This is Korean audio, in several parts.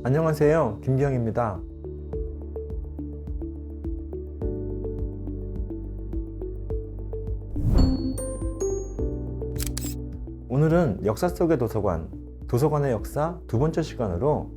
안녕하세요, 김기영입니다. 오늘은 역사 속의 도서관, 도서관의 역사 두 번째 시간으로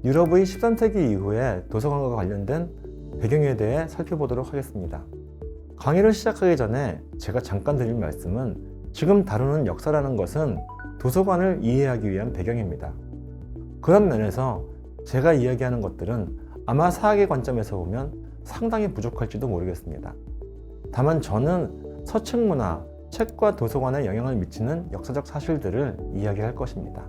유럽의 13세기 이후에 도서관과 관련된 배경에 대해 살펴보도록 하겠습니다. 강의를 시작하기 전에 제가 잠깐 드릴 말씀은 지금 다루는 역사라는 것은 도서관을 이해하기 위한 배경입니다. 그런 면에서 제가 이야기하는 것들은 아마 사학의 관점에서 보면 상당히 부족할지도 모르겠습니다. 다만 저는 서책 문화, 책과 도서관에 영향을 미치는 역사적 사실들을 이야기할 것입니다.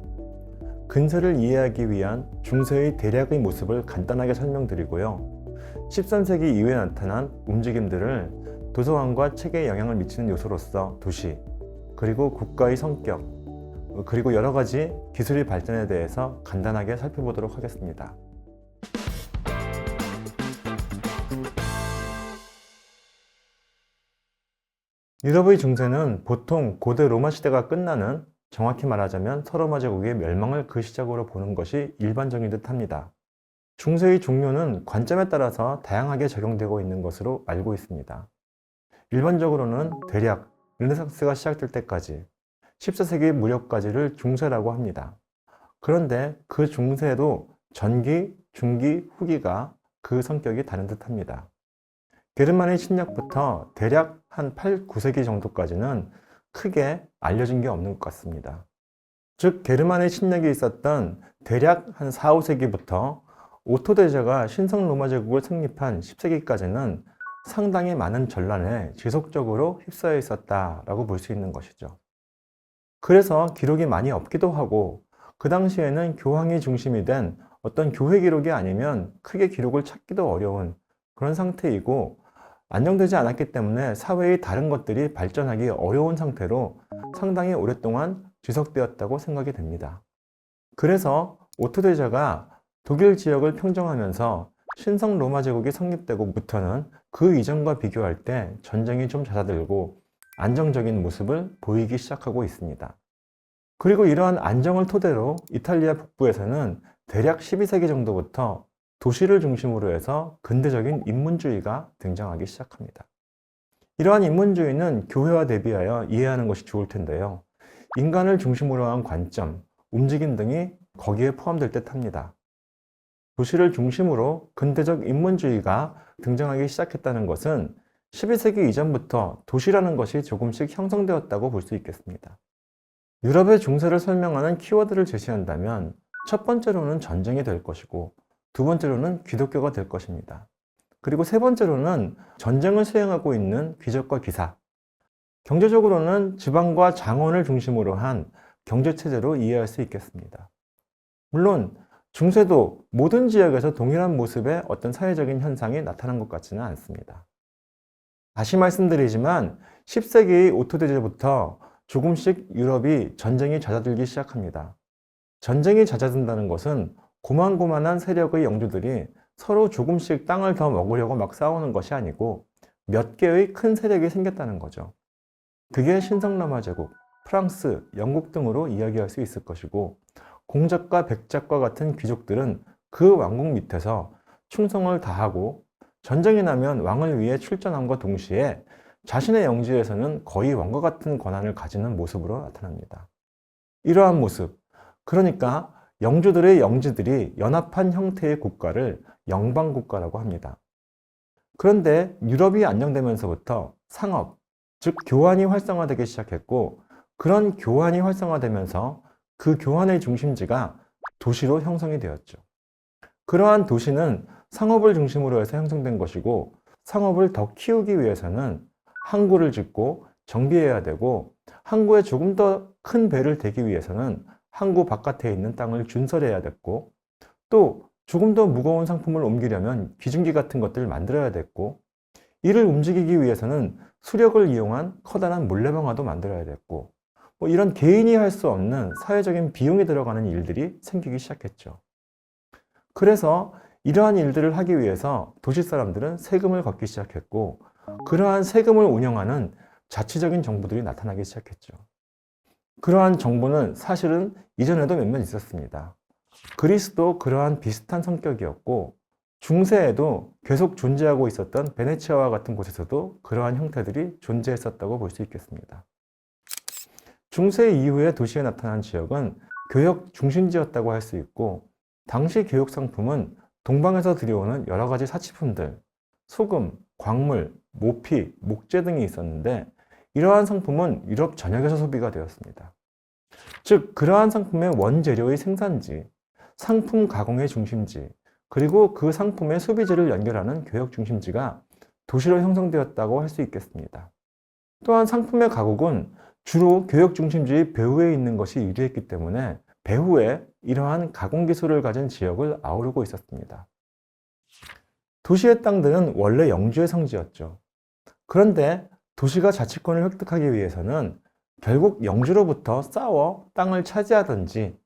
근세를 이해하기 위한 중세의 대략의 모습을 간단하게 설명드리고요. 13세기 이후에 나타난 움직임들을 도서관과 책에 영향을 미치는 요소로서 도시, 그리고 국가의 성격, 그리고 여러 가지 기술의 발전에 대해서 간단하게 살펴보도록 하겠습니다. 유럽의 중세는 보통 고대 로마 시대가 끝나는, 정확히 말하자면 서로마 제국의 멸망을 그 시작으로 보는 것이 일반적인 듯 합니다. 중세의 종료는 관점에 따라서 다양하게 적용되고 있는 것으로 알고 있습니다. 일반적으로는 대략 르네상스가 시작될 때까지 14세기 무렵까지를 중세라고 합니다. 그런데 그 중세도 전기, 중기, 후기가 그 성격이 다른 듯 합니다. 게르만의 침략부터 대략 한 8, 9세기 정도까지는 크게 알려진 게 없는 것 같습니다. 즉, 게르만의 침략이 있었던 대략 한 4, 5세기부터 오토 대제가 신성 로마 제국을 성립한 10세기까지는 상당히 많은 전란에 지속적으로 휩싸여 있었다라고 볼 수 있는 것이죠. 그래서 기록이 많이 없기도 하고, 그 당시에는 교황이 중심이 된 어떤 교회 기록이 아니면 크게 기록을 찾기도 어려운 그런 상태이고, 안정되지 않았기 때문에 사회의 다른 것들이 발전하기 어려운 상태로 상당히 오랫동안 지속되었다고 생각이 됩니다. 그래서 오토 대제가 독일 지역을 평정하면서 신성 로마 제국이 성립되고부터는 그 이전과 비교할 때 전쟁이 좀 잦아들고 안정적인 모습을 보이기 시작하고 있습니다. 그리고 이러한 안정을 토대로 이탈리아 북부에서는 대략 12세기 정도부터 도시를 중심으로 해서 근대적인 인문주의가 등장하기 시작합니다. 이러한 인문주의는 교회와 대비하여 이해하는 것이 좋을 텐데요. 인간을 중심으로 한 관점, 움직임 등이 거기에 포함될 듯 합니다. 도시를 중심으로 근대적 인문주의가 등장하기 시작했다는 것은 12세기 이전부터 도시라는 것이 조금씩 형성되었다고 볼 수 있겠습니다. 유럽의 중세를 설명하는 키워드를 제시한다면 첫 번째로는 전쟁이 될 것이고, 두 번째로는 기독교가 될 것입니다. 그리고 세 번째로는 전쟁을 수행하고 있는 귀족과 기사, 경제적으로는 지방과 장원을 중심으로 한 경제체제로 이해할 수 있겠습니다. 물론 중세도 모든 지역에서 동일한 모습의 어떤 사회적인 현상이 나타난 것 같지는 않습니다. 다시 말씀드리지만 10세기 오토대제부터 조금씩 유럽이 전쟁이 잦아들기 시작합니다. 전쟁이 잦아든다는 것은 고만고만한 세력의 영주들이 서로 조금씩 땅을 더 먹으려고 막 싸우는 것이 아니고 몇 개의 큰 세력이 생겼다는 거죠. 그게 신성로마 제국, 프랑스, 영국 등으로 이야기할 수 있을 것이고, 공작과 백작과 같은 귀족들은 그 왕국 밑에서 충성을 다하고 전쟁이 나면 왕을 위해 출전함과 동시에 자신의 영지에서는 거의 왕과 같은 권한을 가지는 모습으로 나타납니다. 이러한 모습, 그러니까 영주들의 영지들이 연합한 형태의 국가를 영방국가라고 합니다. 그런데 유럽이 안정되면서부터 상업, 즉 교환이 활성화되기 시작했고, 그런 교환이 활성화되면서 그 교환의 중심지가 도시로 형성이 되었죠. 그러한 도시는 상업을 중심으로 해서 형성된 것이고, 상업을 더 키우기 위해서는 항구를 짓고 정비해야 되고, 항구에 조금 더 큰 배를 대기 위해서는 항구 바깥에 있는 땅을 준설해야 됐고, 또 조금 더 무거운 상품을 옮기려면 기중기 같은 것들을 만들어야 됐고, 이를 움직이기 위해서는 수력을 이용한 커다란 물레방아도 만들어야 됐고, 이런 개인이 할 수 없는 사회적인 비용이 들어가는 일들이 생기기 시작했죠. 그래서 이러한 일들을 하기 위해서 도시 사람들은 세금을 걷기 시작했고, 그러한 세금을 운영하는 자치적인 정부들이 나타나기 시작했죠. 그러한 정부는 사실은 이전에도 몇몇 있었습니다. 그리스도 그러한 비슷한 성격이었고, 중세에도 계속 존재하고 있었던 베네치아와 같은 곳에서도 그러한 형태들이 존재했었다고 볼 수 있겠습니다. 중세 이후에 도시에 나타난 지역은 교역 중심지였다고 할 수 있고, 당시 교역 상품은 동방에서 들여오는 여러 가지 사치품들, 소금, 광물, 모피, 목재 등이 있었는데, 이러한 상품은 유럽 전역에서 소비가 되었습니다. 즉, 그러한 상품의 원재료의 생산지, 상품 가공의 중심지, 그리고 그 상품의 소비지를 연결하는 교역 중심지가 도시로 형성되었다고 할 수 있겠습니다. 또한 상품의 가공은 주로 교역 중심지의 배후에 있는 것이 유리했기 때문에 배후에 이러한 가공 기술을 가진 지역을 아우르고 있었습니다. 도시의 땅들은 원래 영주의 성지였죠. 그런데 도시가 자치권을 획득하기 위해서는 결국 영주로부터 싸워 땅을 차지하든지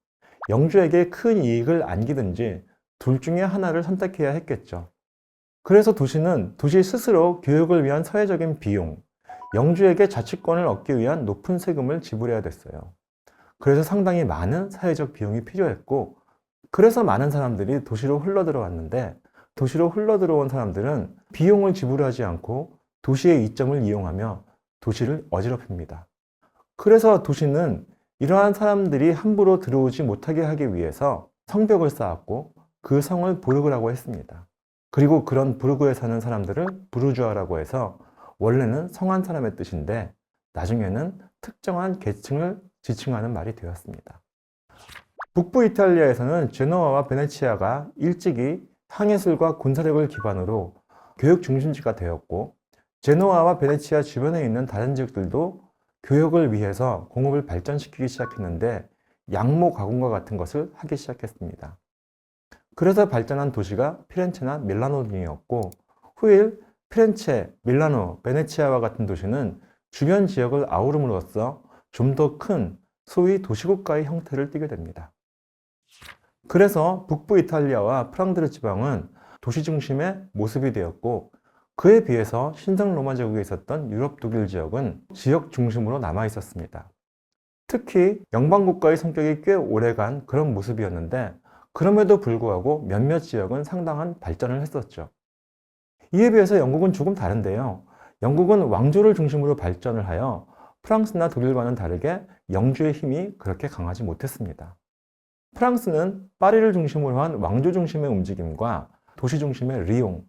영주에게 큰 이익을 안기든지 둘 중에 하나를 선택해야 했겠죠. 그래서 도시는 도시 스스로 교육을 위한 사회적인 비용, 영주에게 자치권을 얻기 위한 높은 세금을 지불해야 됐어요. 그래서 상당히 많은 사회적 비용이 필요했고, 그래서 많은 사람들이 도시로 흘러들어왔는데, 도시로 흘러들어온 사람들은 비용을 지불하지 않고 도시의 이점을 이용하며 도시를 어지럽힙니다. 그래서 도시는 이러한 사람들이 함부로 들어오지 못하게 하기 위해서 성벽을 쌓았고 그 성을 부르그라고 했습니다. 그리고 그런 부르그에 사는 사람들을 부르주아라고 해서 원래는 성한 사람의 뜻인데 나중에는 특정한 계층을 지칭하는 말이 되었습니다. 북부 이탈리아에서는 제노아와 베네치아가 일찍이 항해술과 군사력을 기반으로 교육 중심지가 되었고, 제노아와 베네치아 주변에 있는 다른 지역들도 교역을 위해서 공업을 발전시키기 시작했는데 양모 가공과 같은 것을 하기 시작했습니다. 그래서 발전한 도시가 피렌체나 밀라노 등이었고, 후일 피렌체, 밀라노, 베네치아와 같은 도시는 주변 지역을 아우름으로써 좀 더 큰 소위 도시국가의 형태를 띠게 됩니다. 그래서 북부 이탈리아와 프랑드르 지방은 도시 중심의 모습이 되었고, 그에 비해서 신성 로마 제국에 있었던 유럽 독일 지역은 지역 중심으로 남아 있었습니다. 특히 영방국가의 성격이 꽤 오래간 그런 모습이었는데, 그럼에도 불구하고 몇몇 지역은 상당한 발전을 했었죠. 이에 비해서 영국은 조금 다른데요. 영국은 왕조를 중심으로 발전을 하여 프랑스나 독일과는 다르게 영주의 힘이 그렇게 강하지 못했습니다. 프랑스는 파리를 중심으로 한 왕조 중심의 움직임과 도시 중심의 리옹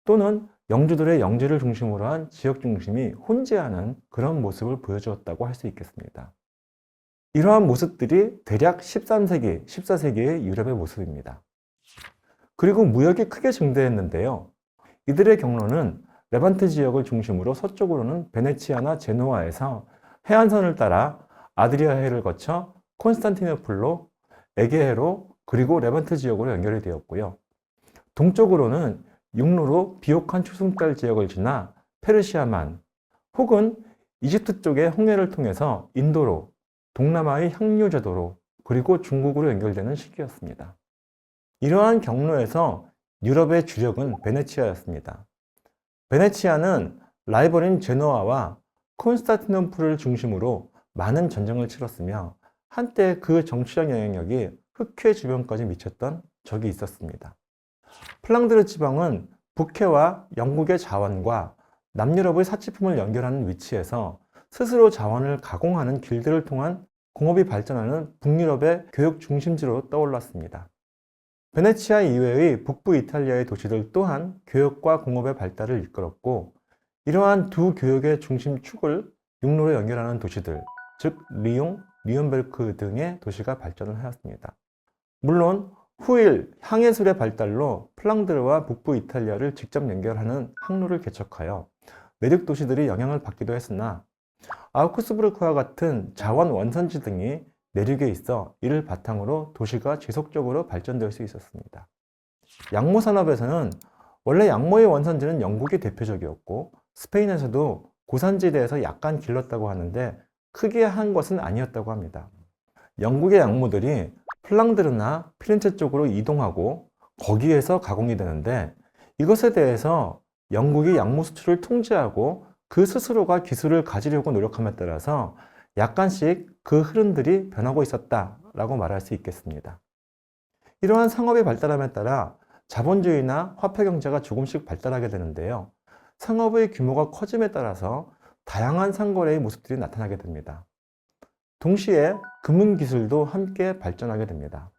또는 영주들의 영지를 중심으로 한 지역 중심이 혼재하는 그런 모습을 보여주었다고 할 수 있겠습니다. 이러한 모습들이 대략 13세기, 14세기의 유럽의 모습입니다. 그리고 무역이 크게 증대했는데요. 이들의 경로는 레반트 지역을 중심으로 서쪽으로는 베네치아나 제노아에서 해안선을 따라 아드리아해를 거쳐 콘스탄티노플로, 에게해로, 그리고 레반트 지역으로 연결이 되었고요. 동쪽으로는 육로로 비옥한 추승달 지역을 지나 페르시아만, 혹은 이집트 쪽의 홍해를 통해서 인도로, 동남아의 향유제도로, 그리고 중국으로 연결되는 시기였습니다. 이러한 경로에서 유럽의 주력은 베네치아였습니다. 베네치아는 라이벌인 제노아와 콘스탄티노플을 중심으로 많은 전쟁을 치렀으며 한때 그 정치적 영향력이 흑해 주변까지 미쳤던 적이 있었습니다. 플랑드르 지방은 북해와 영국의 자원과 남유럽의 사치품을 연결하는 위치에서 스스로 자원을 가공하는 길들을 통한 공업이 발전하는 북유럽의 교역 중심지로 떠올랐습니다. 베네치아 이외의 북부 이탈리아의 도시들 또한 교역과 공업의 발달을 이끌었고, 이러한 두 교역의 중심축을 육로로 연결하는 도시들, 즉 리옹, 뉘른베르크 등의 도시가 발전을 하였습니다. 물론 후일 항해술의 발달로 플랑드르와 북부 이탈리아를 직접 연결하는 항로를 개척하여 내륙 도시들이 영향을 받기도 했으나, 아우크스부르크와 같은 자원 원산지 등이 내륙에 있어 이를 바탕으로 도시가 지속적으로 발전될 수 있었습니다. 양모 산업에서는 원래 양모의 원산지는 영국이 대표적이었고, 스페인에서도 고산지대에서 약간 길렀다고 하는데 크게 한 것은 아니었다고 합니다. 영국의 양모들이 플랑드르나 피렌체 쪽으로 이동하고 거기에서 가공이 되는데, 이것에 대해서 영국이 양모 수출을 통제하고 그 스스로가 기술을 가지려고 노력함에 따라서 약간씩 그 흐름들이 변하고 있었다라고 말할 수 있겠습니다. 이러한 상업의 발달함에 따라 자본주의나 화폐 경제가 조금씩 발달하게 되는데요. 상업의 규모가 커짐에 따라서 다양한 상거래의 모습들이 나타나게 됩니다. 동시에 금융기술도 함께 발전하게 됩니다.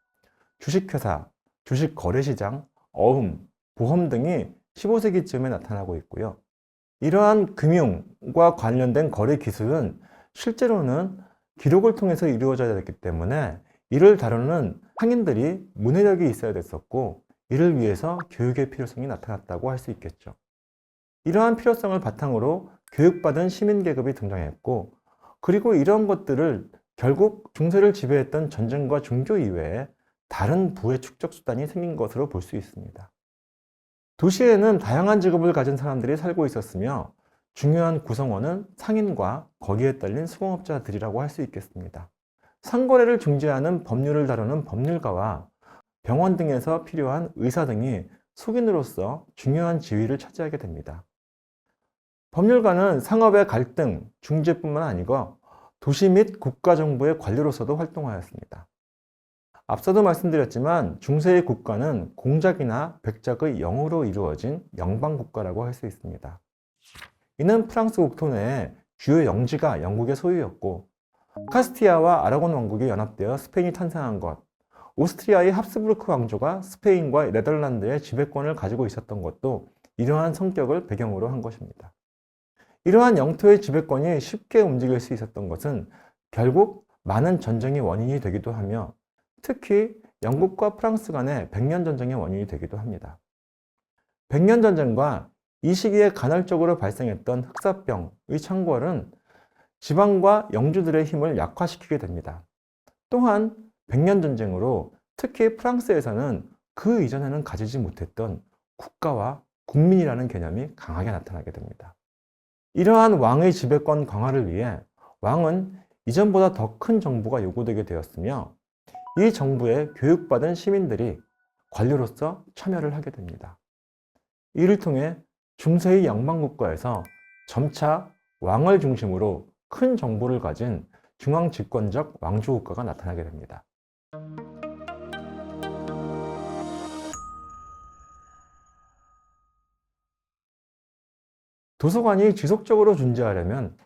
주식회사, 주식거래시장, 어음, 보험 등이 15세기쯤에 나타나고 있고요. 이러한 금융과 관련된 거래 기술은 실제로는 기록을 통해서 이루어져야 됐기 때문에 이를 다루는 상인들이 문해력이 있어야 됐었고, 이를 위해서 교육의 필요성이 나타났다고 할 수 있겠죠. 이러한 필요성을 바탕으로 교육받은 시민계급이 등장했고, 그리고 이런 것들을 결국 중세를 지배했던 전쟁과 종교 이외에 다른 부의 축적 수단이 생긴 것으로 볼 수 있습니다. 도시에는 다양한 직업을 가진 사람들이 살고 있었으며, 중요한 구성원은 상인과 거기에 딸린 수공업자들이라고 할 수 있겠습니다. 상거래를 중재하는 법률을 다루는 법률가와 병원 등에서 필요한 의사 등이 속인으로서 중요한 지위를 차지하게 됩니다. 법률가는 상업의 갈등, 중재뿐만 아니고 도시 및 국가정부의 관리로서도 활동하였습니다. 앞서도 말씀드렸지만 중세의 국가는 공작이나 백작의 영으로 이루어진 영방국가라고 할 수 있습니다. 이는 프랑스 국토 내에 주요 영지가 영국의 소유였고, 카스티아와 아라곤 왕국이 연합되어 스페인이 탄생한 것, 오스트리아의 합스부르크 왕조가 스페인과 네덜란드의 지배권을 가지고 있었던 것도 이러한 성격을 배경으로 한 것입니다. 이러한 영토의 지배권이 쉽게 움직일 수 있었던 것은 결국 많은 전쟁의 원인이 되기도 하며, 특히 영국과 프랑스 간의 백년 전쟁의 원인이 되기도 합니다. 백년 전쟁과 이 시기에 간헐적으로 발생했던 흑사병의 창궐은 지방과 영주들의 힘을 약화시키게 됩니다. 또한 백년 전쟁으로 특히 프랑스에서는 그 이전에는 가지지 못했던 국가와 국민이라는 개념이 강하게 나타나게 됩니다. 이러한 왕의 지배권 강화를 위해 왕은 이전보다 더 큰 정부가 요구되게 되었으며, 이 정부에 교육받은 시민들이 관료로서 참여를 하게 됩니다. 이를 통해 중세의 양반국가에서 점차 왕을 중심으로 큰 정부를 가진 중앙 집권적 왕조국가가 나타나게 됩니다. 도서관이 지속적으로 존재하려면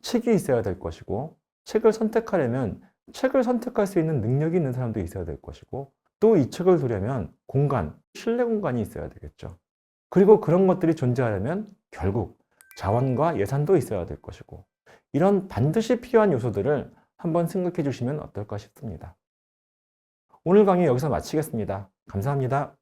책이 있어야 될 것이고, 책을 선택하려면 책을 선택할 수 있는 능력이 있는 사람도 있어야 될 것이고, 또 이 책을 두려면 공간, 실내 공간이 있어야 되겠죠. 그리고 그런 것들이 존재하려면 결국 자원과 예산도 있어야 될 것이고, 이런 반드시 필요한 요소들을 한번 생각해 주시면 어떨까 싶습니다. 오늘 강의 여기서 마치겠습니다. 감사합니다.